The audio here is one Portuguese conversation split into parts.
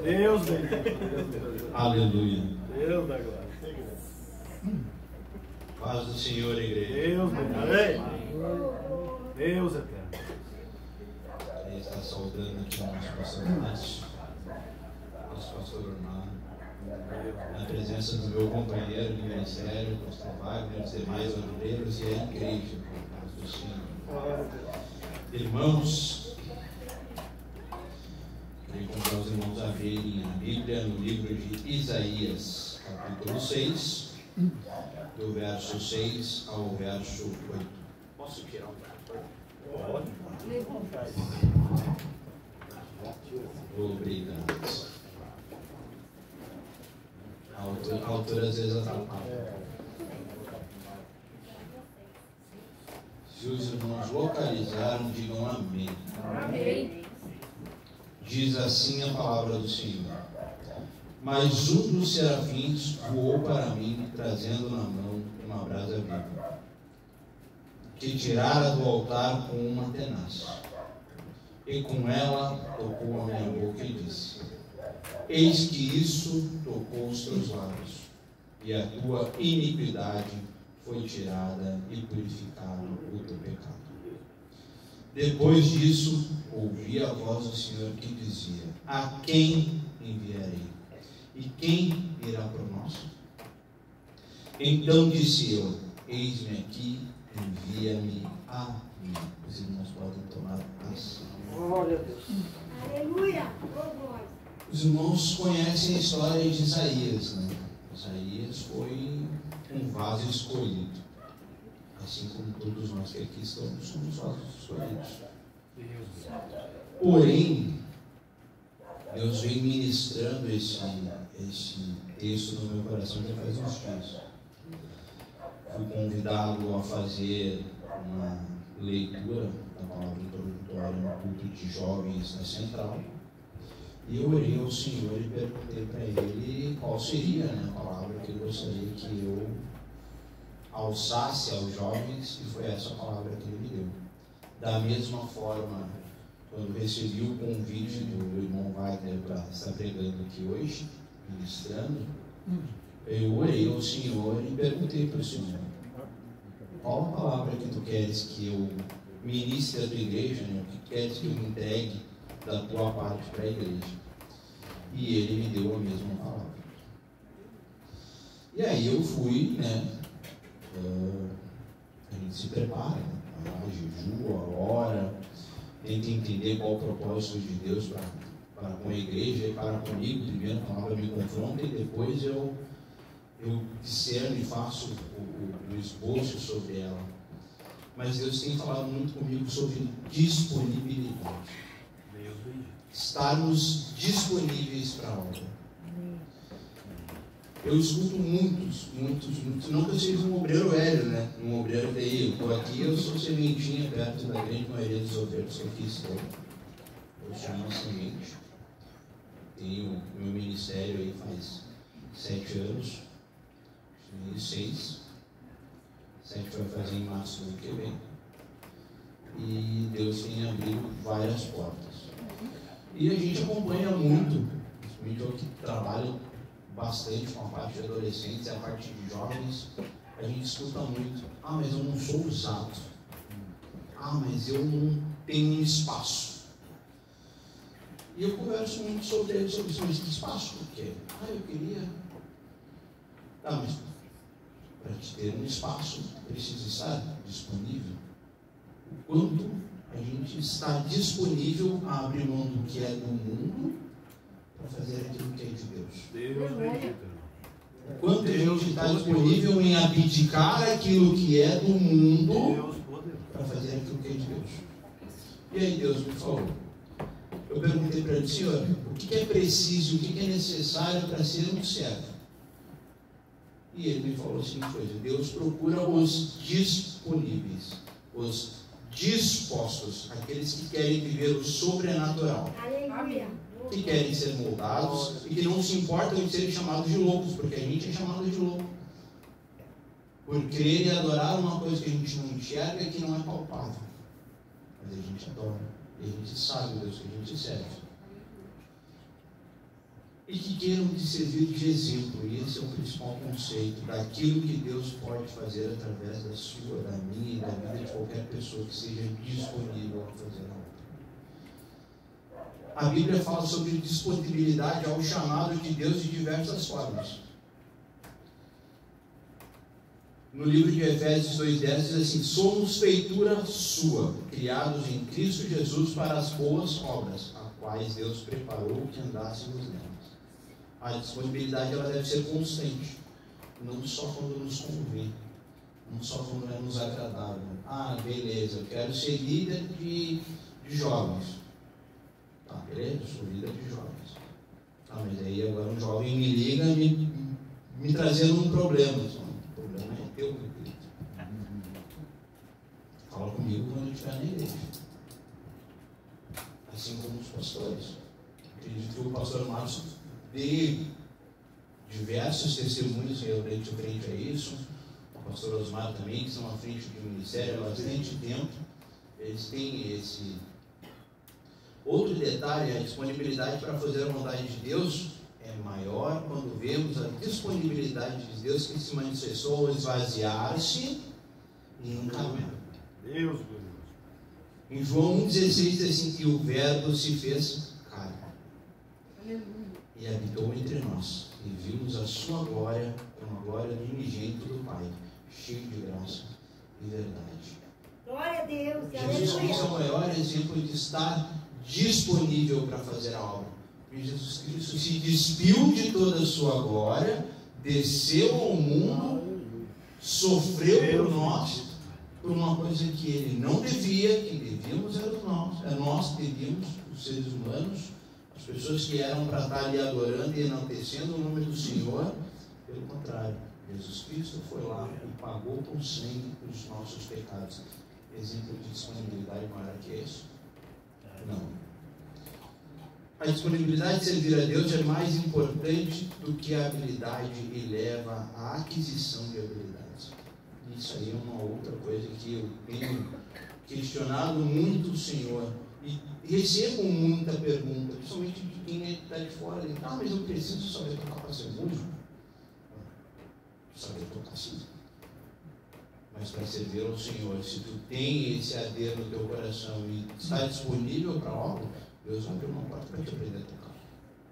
Deus bendito. Aleluia. Deus da glória. Paz do Senhor, igreja. Deus bendito. Amém. Deus eterno. Ele está saudando aqui o nosso pastor Márcio, nosso pastor Ormar, na presença do meu companheiro de ministério, o pastor Wagner, os demais obreiros e a igreja, paz do Senhor. Irmãos, queria convidar os irmãos a abrirem a Bíblia no livro de Isaías, capítulo 6, do verso 6 ao verso 8. Posso tirar um verso? Pode. Obrigado. A altura às vezes atrapalha. Se os irmãos localizaram, digam amém. Amém. Diz assim a palavra do Senhor. Mas um dos serafins voou para mim, trazendo na mão uma brasa viva, que tirara do altar com uma tenaz. E com ela tocou a minha boca e disse: Eis que isso tocou os teus lábios, e a tua iniquidade foi tirada e purificado o teu pecado. Depois disso, ouvi a voz do Senhor que dizia: A quem enviarei? E quem irá por nós? Então disse eu: Eis-me aqui, envia-me a mim. Os irmãos podem tomar ação. Glória a Deus. Aleluia. Os irmãos conhecem a história de Isaías, né? Isaías foi um vaso escolhido. Assim como todos nós que aqui estamos, somos vasos escolhidos. Porém, Deus vem ministrando esse texto no meu coração já faz uns dias. Fui convidado a fazer uma leitura da palavra introdutória no culto de jovens na Central. E eu orei ao Senhor e perguntei para Ele qual seria, né, a palavra que Ele gostaria que eu alçasse aos jovens, e foi essa palavra que Ele me deu. Da mesma forma, quando recebi o convite do irmão Wagner para estar pregando aqui hoje, ministrando, eu orei ao Senhor e perguntei para o Senhor: qual a palavra que Tu queres que eu ministre à Tua igreja, né? O que queres que eu entregue da Tua parte para a igreja? E Ele me deu a mesma palavra. E aí eu fui, né? A gente se prepara, né? Jejua, ora, tenta entender qual o propósito de Deus para com a igreja e para comigo. Primeiro a palavra me confronta e depois eu discerno e faço o esboço sobre ela. Mas Deus tem falado muito comigo sobre disponibilidade. Estarmos disponíveis para a obra. Eu escuto muitos, não que eu seja um obreiro velho, né? Um obreiro TI. Eu estou aqui, eu sou sementinha perto da grande maioria dos obreiros que aqui estão. Eu sou uma semente. Tenho meu ministério aí faz 7 anos. 6. 7 vai fazer em março do ano que vem. E Deus tem abrido várias portas. E a gente acompanha muito, principalmente eu que trabalho bastante com a parte de adolescentes e a parte de jovens, a gente escuta muito: ah, mas eu não sou usado. Ah, mas eu não tenho um espaço. E eu converso muito sobre isso, mas que espaço? Por quê? Ah, eu queria... Ah, mas para te ter um espaço, precisa estar disponível. O quanto a gente está disponível a abrir mão do que é do mundo para fazer aquilo que é de Deus. Deus bendito. O quanto a gente está disponível em abdicar aquilo que é do mundo para fazer aquilo que é de Deus. E aí Deus me falou. Eu perguntei para ele: Senhor, o que é preciso, o que é necessário para ser um servo? E ele me falou a seguinte coisa: Deus procura os disponíveis, os dispostos, aqueles que querem viver o sobrenatural. Aleluia. Que querem ser moldados e que não se importam em serem chamados de loucos, porque a gente é chamado de louco por crer e adorar uma coisa que a gente não enxerga e que não é palpável, mas a gente adora e a gente sabe o Deus que a gente serve. e que queiram te servir de exemplo. E esse é o principal conceito daquilo que Deus pode fazer através da sua, da minha e da vida de qualquer pessoa que seja disponível a fazer a obra. A Bíblia fala sobre disponibilidade ao chamado de Deus de diversas formas. No livro de Efésios 2,10 diz assim: somos feitura sua, criados em Cristo Jesus para as boas obras, a quais Deus preparou que andássemos nelas. A disponibilidade ela deve ser constante, não só quando nos convém, não só quando é nos agradável. Ah, beleza, eu quero ser líder de jovens. Tá, beleza, eu sou líder de jovens. Ah, mas aí agora um jovem me liga me trazendo um problema. O problema é teu, meu querido. Fala comigo quando eu estiver na igreja. Assim como os pastores. Acredito que o pastor Márcio dê diversos testemunhos frente a isso. O pastor Osmar também, que estão à frente do ministério há bastante tempo. Eles têm esse. Outro detalhe, a disponibilidade para fazer a vontade de Deus é maior quando vemos a disponibilidade de Deus que se manifestou ao esvaziar-se e encarnar. Deus glorioso. Em João 1,16 diz assim que o Verbo se fez carne. Aleluia. E habitou entre nós, e vimos a sua glória, como a glória do unigênito do Pai, cheio de graça e verdade. Glória a Deus. Jesus Cristo é o Aleluia. maior exemplo de estar disponível para fazer a obra. E Jesus Cristo se despiu de toda a sua glória, desceu ao mundo, sofreu por nós, por uma coisa que ele não devia, que devíamos era nós devíamos, os seres humanos, as pessoas que eram para estar ali adorando e enaltecendo o nome do Senhor. Pelo contrário, Jesus Cristo foi lá e pagou com sangue os nossos pecados. Exemplo de disponibilidade maior que esse? Não. A disponibilidade de servir a Deus é mais importante do que a habilidade e leva à aquisição de habilidades. Isso aí é uma outra coisa que eu tenho questionado muito o Senhor. E recebo muita pergunta, principalmente de quem está de fora. Ah, mas eu preciso saber tocar para ser músico? Saber tocar sim. Mas para servir ao Senhor, se tu tem esse AD no teu coração e está disponível para a obra, Deus vai abrir uma porta para te aprender a tocar.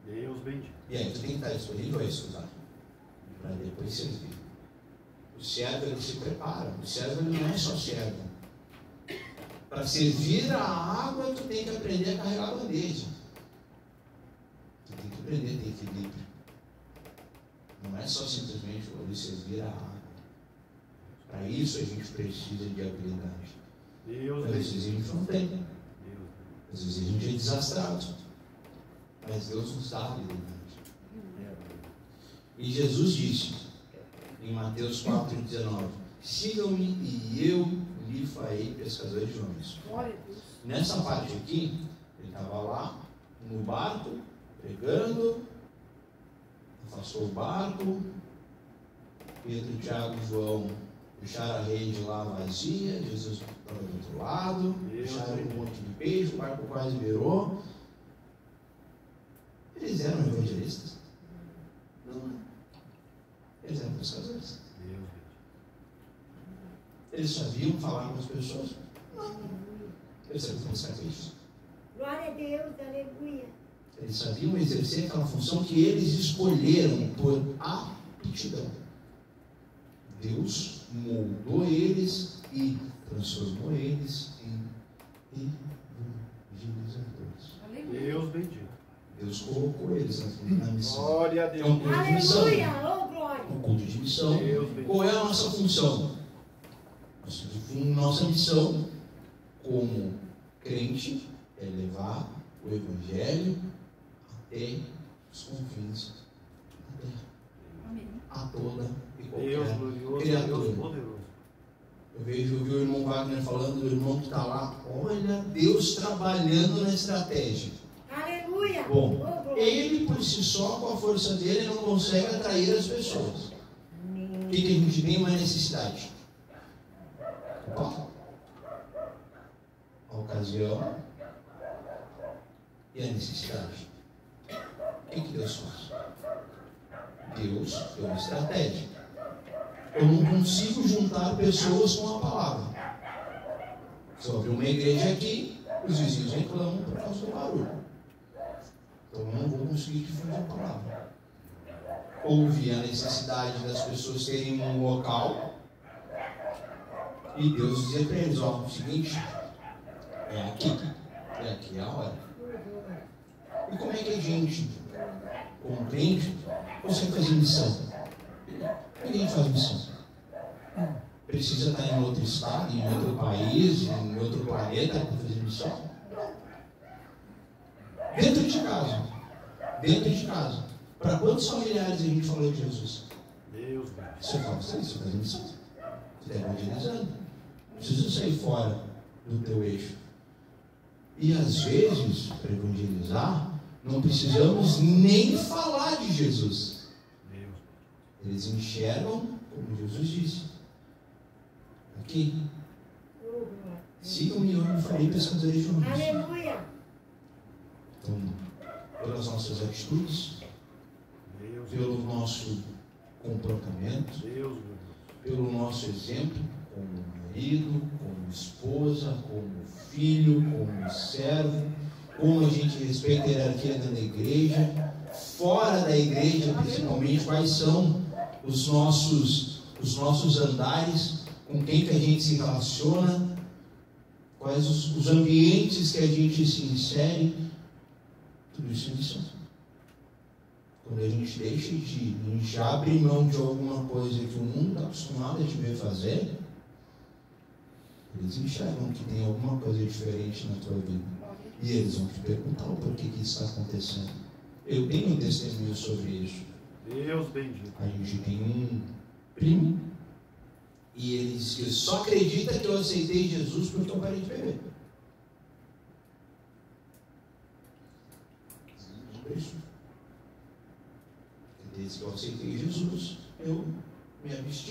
Deus bendito. E aí tu tem que estar disponível a estudar, para depois servir. O servo ele se prepara, o servo ele não é só servo. Para servir a água, tu tem que aprender a carregar a bandeja. Tu tem que aprender a ter equilíbrio. Não é só simplesmente poder servir a água. Para isso a gente precisa de habilidade. Deus Às vezes a gente não tem. Deus. Às vezes a gente é desastrado. Mas Deus nos dá habilidade. E Jesus disse, em Mateus 4,19: sigam-me e eu lhe farei pescadores de homens. Glória a Deus. Nessa parte aqui, ele estava lá, no barco, pregando, afastou o barco, Pedro, Tiago e João deixaram a rede lá vazia, Jesus estava do outro lado, deixaram um monte de peixe, o barco quase virou. Eles eram evangelistas? Não. Eles eram pescadores. Deus. Eles sabiam falar com as pessoas? Não. Eles sabiam pescar peixe. Glória a Deus. Aleluia. Eles sabiam exercer aquela função que eles escolheram por aptidão. Deus moldou eles e transformou eles em evangelizadores. Deus bendito. Deus colocou eles na missão. Glória a É um Deus. culto de missão. Aleluia. Oh, glória. Um culto de missão. Deus bendito. Qual é a nossa função? Nossa missão como crente é levar o Evangelho até os confins da terra. A toda e Deus qualquer glorioso, Deus criatura. poderoso. Eu vi o irmão Wagner falando do irmão que está lá. Olha, Deus trabalhando na estratégia. Aleluia. Bom, Oh, glória. ele por si só, com a força dele, não consegue atrair as pessoas. O que a gente tem uma necessidade? A ocasião e a necessidade. O que Deus faz? Deus tem uma estratégia. Eu não consigo juntar pessoas com a palavra. Se eu abrir uma igreja aqui, os vizinhos reclamam por causa do barulho. Então eu não vou conseguir difundir a palavra. Houve a necessidade das pessoas terem um local e Deus dizer para eles: ó, o seguinte, é aqui é a hora. E como é que a gente, como crente, consegue fazer missão? Ninguém faz missão. Precisa estar em outro estado, em outro país, em outro planeta para fazer missão? Dentro de casa. Dentro de casa. Para quantos familiares a gente falou de Jesus? Deus. Você fala, você está fazendo missão. Você está evangelizando. Não precisa sair fora do teu eixo. E às vezes, para evangelizar, não precisamos nem falar de Jesus. Eles enxergam, como Jesus disse, aqui. Sigam-me, eu me farei pescadores de homens. Aleluia. Então, pelas nossas atitudes, pelo nosso comportamento, pelo nosso exemplo, como marido, como esposa, como filho, como servo, como a gente respeita a hierarquia dentro da igreja, fora da igreja principalmente, quais são os nossos andares, com quem que a gente se relaciona, quais os ambientes que a gente se insere, tudo isso é missão. Quando a gente deixa a gente abre mão de alguma coisa que o mundo está acostumado a te ver fazer, eles enxergam que tem alguma coisa diferente na tua vida. E eles vão te perguntar o porquê que isso está acontecendo. Eu tenho um testemunho sobre isso. Deus bendito. A gente tem um primo e ele diz que só acredita que eu aceitei Jesus porque eu parei de beber. Desde que eu aceitei Jesus, eu me absti